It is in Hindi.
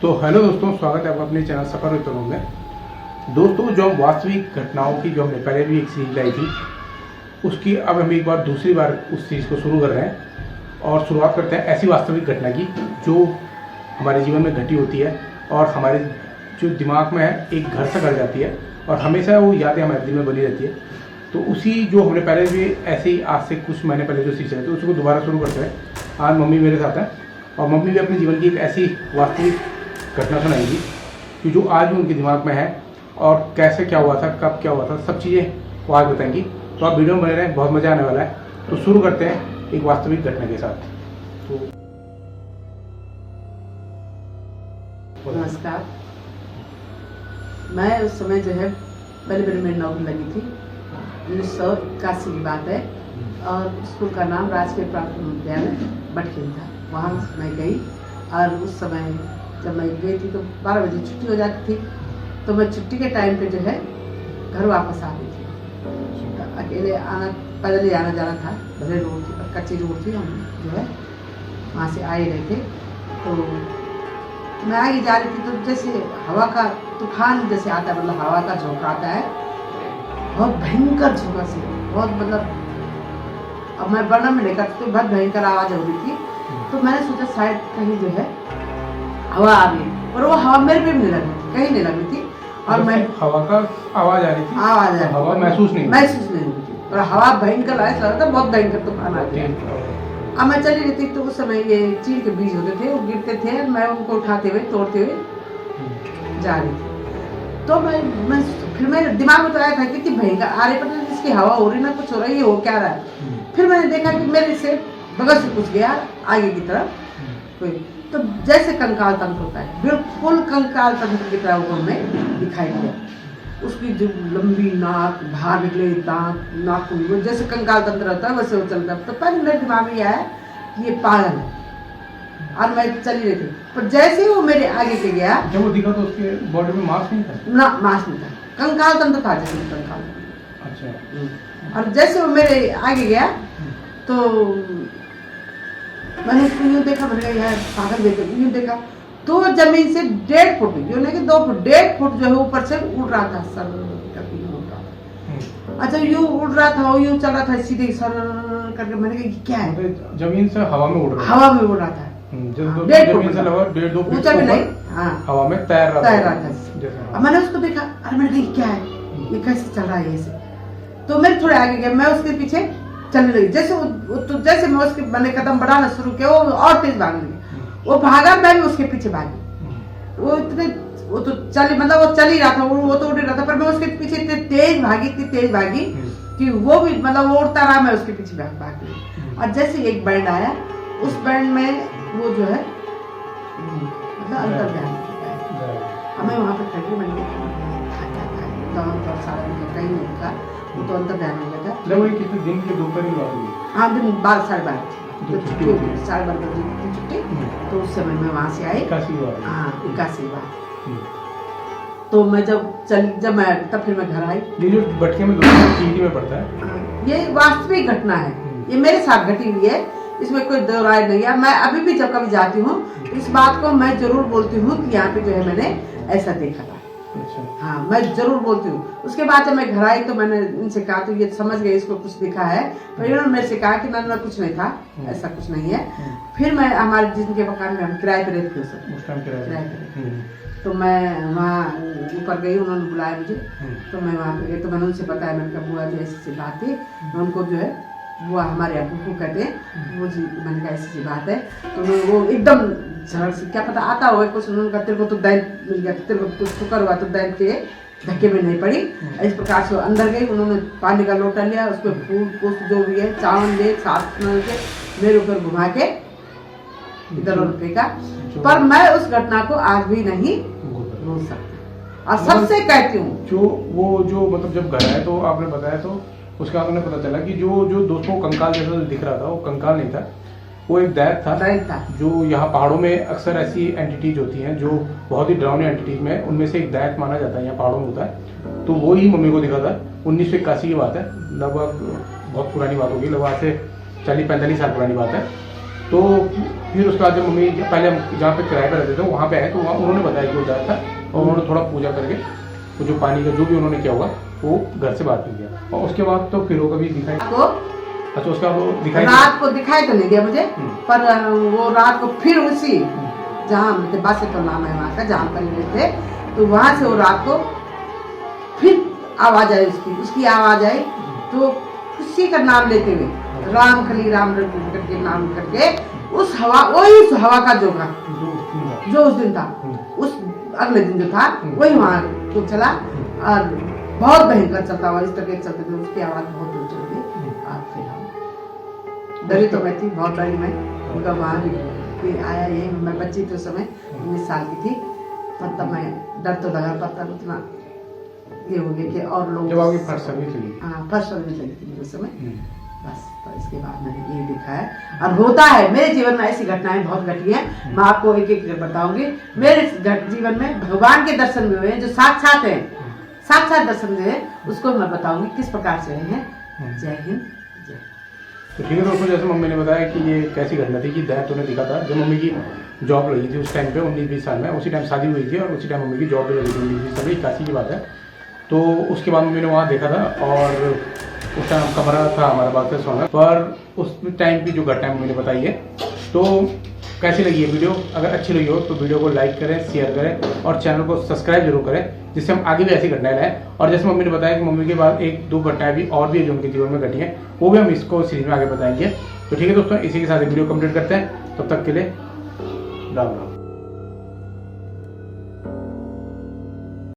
तो हेलो दोस्तों, स्वागत है आपका अपने चैनल सफर वितरणों में। दोस्तों, जो हम वास्तविक घटनाओं की जो हमने पहले भी एक सीरीज लाई थी, उसकी अब हम एक बार दूसरी बार उस सीरीज को शुरू कर रहे हैं और शुरुआत करते हैं ऐसी वास्तविक घटना की जो हमारे जीवन में घटी होती है और हमारे जो दिमाग में है एक घर से कर जाती है और हमेशा वो यादें हमारे दिल में बनी रहती है। तो उसी जो हमने पहले भी ऐसे ही आज से कुछ महीने पहले जो सीरीज चलाई थी उसको दोबारा शुरू करते हैं। आज मम्मी मेरे साथ है और मम्मी भी अपने जीवन की एक ऐसी वास्तविक घटना सुनाएंगी कि जो आज भी उनके दिमाग में है और कैसे क्या हुआ था, कब क्या हुआ था, सब चीज़ें वो आज बताएंगी। तो आप वीडियो में बने रहें, बहुत मज़ा आने वाला है। तो शुरू करते हैं एक वास्तविक घटना के साथ। तो नमस्कार। मैं उस समय जो है पहले पहले मेरी नौकरी लगी थी, 1981 की बात है और स्कूल का नाम राजकीय प्राथमिक विद्यालय बटखेल था। वहाँ मैं गई और उस समय जब मैं गई थी तो 12 बजे छुट्टी हो जाती थी, तो मैं छुट्टी के टाइम पे जो है घर वापस आ गई थी। तो अकेले आना, पैदल ही आना जाना था, भले रोड थी पर कच्ची रोड थी, हम जो है वहाँ से आए रहे थे। तो मैं आगे जा रही थी तो जैसे हवा का तूफान जैसे आता है, मतलब हवा का झोंका आता है, बहुत भयंकर झोंका से, बहुत मतलब अब मैं वर्णन में नहीं करती, तो बहुत भयंकर आवाज़ हो रही थी। तो मैंने सोचा शायद कहीं जो है हवा आ गई, और वो हवा मेरे पे भी नहीं लगी थी, कहीं नहीं लगी थी। और मैं हवा का आवाज़ आ रही थी, आवाज़ आ रही थी, हवा महसूस नहीं हुई थी और हवा भयंकर ऐसा लग रहा था, बहुत भयंकर तूफान आ गया। अब मैं चली रही थी तो उस समय ये चीड़ के बीज होते थे, वो गिरते थे, मैं उनको उठाते हुए तोड़ते हुए जा रही थी। तो मैं फिर मेरे दिमाग में तो आया था कितनी भयंकर आ रही, पता नहीं इसकी हवा हो रही ना, कुछ हो रहा है, ये हो क्या रहा है। फिर मैंने देखा कि मेरे से बगल से कुछ गया आगे की तरफ कोई, तो जैसे कंकाल तंत्र होता है, बिल्कुल कंकाल तंत्र की तरह वो हमें दिखाई दिया। उसकी जो लंबी नाक, बाहर निकले दांत, नाखून, जैसे कंकाल तंत्र होता है वैसे वो चलता है। तो पहले मेरे दिमाग में आया कि ये पागल है और मैं चली रही थी। पर जैसे ही वो मेरे आगे के गया, जब वो दिखा तो उसके बॉडी में मांस नहीं था ना, मांस नहीं था, कंकाल तंत्र था, जैसे कंकाल। अच्छा। और जैसे वो मेरे आगे गया तो मैंने उसको यूँ देखा, मैंने कहा यार पागल देखे, यूँ देखा तो जमीन से 1.5 फुट, यूँ नहीं कि 2 फुट, 1.5 फुट जो है ऊपर से उड़ रहा था, सर करके यूँ उड़ रहा था। अच्छा, यूँ उड़ रहा था, यूँ चल रहा था सीधे सर करके। मैंने कहा क्या है, जमीन से हवा में उड़ रहा था, हवा में उड़ रहा था, 1.5 फुट से लगभग 1.5-2 फुट ऊंचा भी नहीं, हाँ हवा में तैर रहा था। अब मैंने उसको देखा, अरे मैंने कहा क्या है, ये कैसे चल रहा है ऐसे। तो मेरे थोड़े आगे गया, मैं उसके पीछे चलने लगी। जैसे तो जैसे मैं उसके मैंने कदम बढ़ाना शुरू किया, वो और तेज भागने लगी। वो भागा, मैं भी उसके पीछे भागी। वो तो चली, मतलब वो चल ही रहा था, वो तो उड़ रहा था, पर मैं उसके पीछे इतनी तेज भागी कि वो भी मतलब वो उड़ता रहा, मैं उसके पीछे भागी। और जैसे एक बैंड आया, उस बैंड में वो जो है मतलब अंतर ध्यान, हमें वहाँ पे खड़ी, मैंने सारा कहीं नहीं था, वो तो अंतर ध्यान हो गया था। लगभग कितने दिन के दोपहर की बात हुई? हाँ, दिन 12 साढ़े 12 तो छुट्टी हो गई, 12:30 बजे की छुट्टी। तो उस समय मैं वहाँ से आई, 81 हाँ 81 बार। तो मैं जब मैं तब फिर मैं घर आई। ये जो बटके में टीटी में पड़ता है, ये वास्तविक घटना है, ये मेरे साथ घटी हुई है, इसमें कोई दो राय नहीं है। मैं अभी भी जब कभी जाती हूँ इस बात को मैं जरूर बोलती हूँ कि यहाँ पे जो है मैंने ऐसा देखा था। अच्छा। हाँ, मैं जरूर बोलती हूँ। उसके बाद जब मैं घर आई तो मैंने इनसे कहा, तो ये समझ गए इसको कुछ दिखा है, तो इन्होंने मेरे से कहा कि ना कुछ नहीं था, ऐसा कुछ नहीं है। फिर मैं हमारे जिनके मकान में हम किराए पे रहते थे, उस टाइम किराए पे, तो मैं वहाँ ऊपर गई, उन्होंने बुलाया मुझे, तो मैं वहाँ पे गई। तो मैंने उनसे बताया, मैंने कहा बुआ जी ऐसी बात थी, मैं उनको जो है बुआ हमारे अबू को कहते हैं, वो जी, मैंने कहा ऐसी बात है। तो वो एकदम झड़क से, क्या पता आता होगा कुछ, उन्होंने कहा तेरे को तो दैन मिल गया, तेरे को कुछ शुक्र हुआ तो दैन के धक्के में नहीं पड़ी। इस प्रकार से अंदर गई, उन्होंने पानी का लोटा लिया, उसमें फूल पुष्प जो भी है, चावल ले, साथ के मेरे ऊपर घुमा के इधर उधर फेंका। पर मैं उस घटना को आज भी नहीं भूल सकता और सबसे कहती हूँ। जो मतलब जब घर आए तो आपने बताया, तो उसके बाद उन्हें पता चला कि जो दोस्तों को कंकाल जैसा दिख रहा था वो कंकाल नहीं था, वो एक दैत था। जो यहाँ पहाड़ों में अक्सर ऐसी एंटिटीज होती हैं जो बहुत ही डरावनी एंटिटीज में, उनमें से एक दैत माना जाता है, यहाँ पहाड़ों में होता है। तो वो ही मम्मी को दिखा था। 1981 की बात है, लगभग बहुत पुरानी बात होगी, लगभग से 40-45 साल पुरानी बात है। तो फिर उसके बाद जब मम्मी पहले हम जहाँ पे किराए पर रहते थे वहाँ पे आए तो वहाँ उन्होंने बताया कि वो जाया था और उन्होंने थोड़ा पूजा करके वो जो पानी का जो भी उन्होंने किया होगा वो घर से बाहर नहीं गया। और उसके बाद तो फिर वो कभी दिखाई को अच्छा उसके बाद वो दिखाई रात को दिखाई तो नहीं दिया मुझे, पर वो रात को फिर उसी जहाँ बासे तो नाम है वहाँ का, जहाँ पर थे तो वहाँ से वो रात को फिर आवाज आई उसकी आवाज आई तो उसी का नाम लेते हुए राम खली राम करके नाम करके उस हवा का जो था जो उस दिन था, उस अगले दिन जो था वही वहाँ तो चला और बहुत भयंकर चलता हुआ इस तरह चलते थे, उसकी आवाज बहुत दूर चल गई। और फिर हम डरी तो मैं थी, बहुत डरी मैं, उनका वहाँ भी आया ये, मैं बच्ची थी उस समय 19 साल की थी, पर तब मैं डर तो लगा, पर तब उतना ये हो गया कि और लोग जब आपकी फर्स्ट सर्विस लगी, हाँ फर्स्ट सर्विस लगी थी मुझे उस समय। बस तो इसके बाद मैंने ये देखा है और होता है मेरे जीवन में, ऐसी घटनाएं बहुत घटी हैं, मैं आपको एक एक बताऊंगी। मेरे जीवन में भगवान के दर्शन भी हुए हैं जो साक्षात हैं, साक्षात दर्शन हुए हैं, उसको मैं बताऊंगी किस प्रकार से हैं। जय हिंद जय। तो ठीक है दोस्तों, जैसे मम्मी ने बताया कि ये कैसी घटना थी कि दैट उन्हें दिखा था जब मम्मी की जॉब लगी थी उस टाइम पे 19-20 साल में, उसी टाइम शादी हुई थी और उसी टाइम मम्मी की जॉब भी लगी थी 19-20 साल, 81 की बात है। तो उसके बाद मम्मी ने वहाँ देखा था और उस टाइम कमरा था हमारा बात से सोना, पर उस टाइम की जो घटना मम्मी ने बताई है। तो कैसी लगी है वीडियो? अगर अच्छी लगी हो तो वीडियो को लाइक करें, शेयर करें और चैनल को सब्सक्राइब जरूर करें, जिससे हम आगे भी ऐसी घटनाएं लाएं। और जैसे मम्मी ने बताया कि मम्मी के बाद 1-2 घटनाएं भी और भी है जो उनके जीवन में घटी हैं, वो भी हम इसको सीरीज में आगे बताएंगे। तो ठीक है दोस्तों, इसी के साथ वीडियो कंप्लीट करते हैं, तब तक के लिए राम राम।